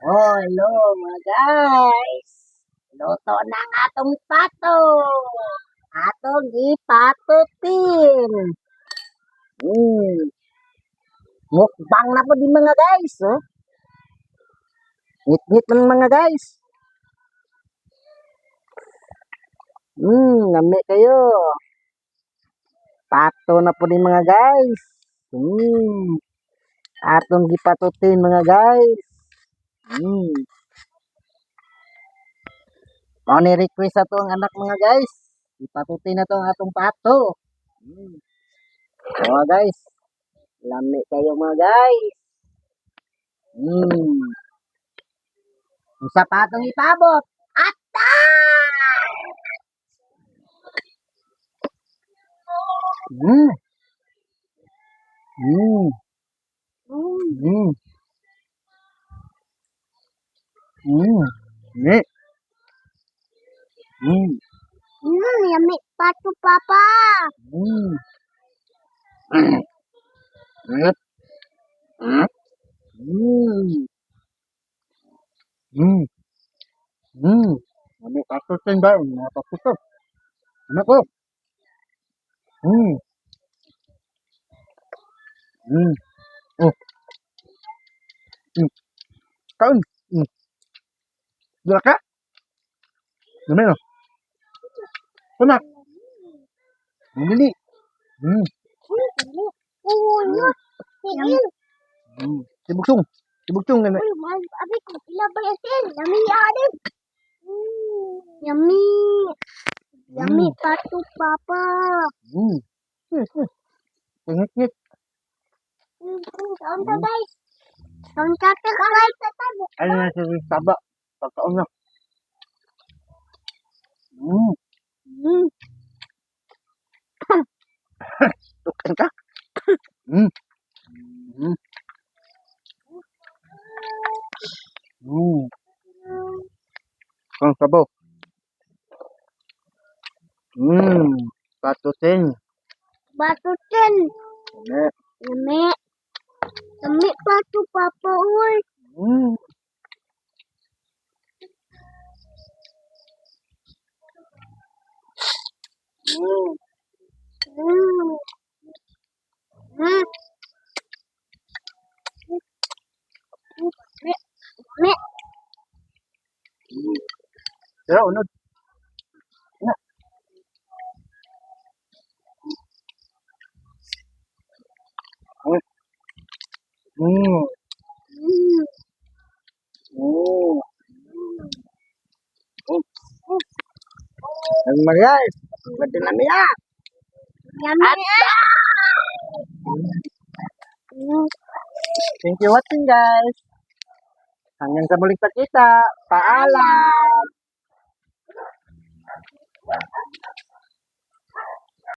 Oh, hello mga guys. Luto na ang atong pato. Atong ipatutin. Hmm. Mukbang na po din mga guys. Oh. Ngit-ngit man mga guys. Nami kayo. Pato na po din mga guys. Atong ipatutin mga guys. Hmm. Mao ni request ato ang anak mga guys. Ipatutin na to ang atong pato. Mga guys. Lami kayo mga guys. Ang sapatong ipabot. Atay! Mm. Mm. Mm. Mm. Mm. Mm. Yummy pato papa. Mm. Mm. Mm. Mm. Mm. Mm. Ano kasusin ba? Ano kasusin? Ano ko? Mm. Mm. Oh. Mm. Kaon. Mm. Dila ka? Dami no? Kunak. Dili. Mm. Oh, yummy. Mm. Sibugsong. Sibugsong na. Abi ko ilabay asin. Yummy adin. Yummy. Yummy pato papa. Mm. Ngit-ngit. Kaon ka guys. Kaon ka guys. Ano na sa taba? Pagkaon na. Mm. Mm. Tukan ka? Mm. Mm. Mm. Ang sabaw. Patutin. Batutin. Ano? Yummy. Yummy pato papa uy. Mm. Mm. Mm. Mm. Yummy. Pero unod. Na. Mm. Mm. Mm. Ang guys. Pwede na niya. Yummy. Mm. Thank you watching guys. Hanggang sa muling pagkita. Paalam.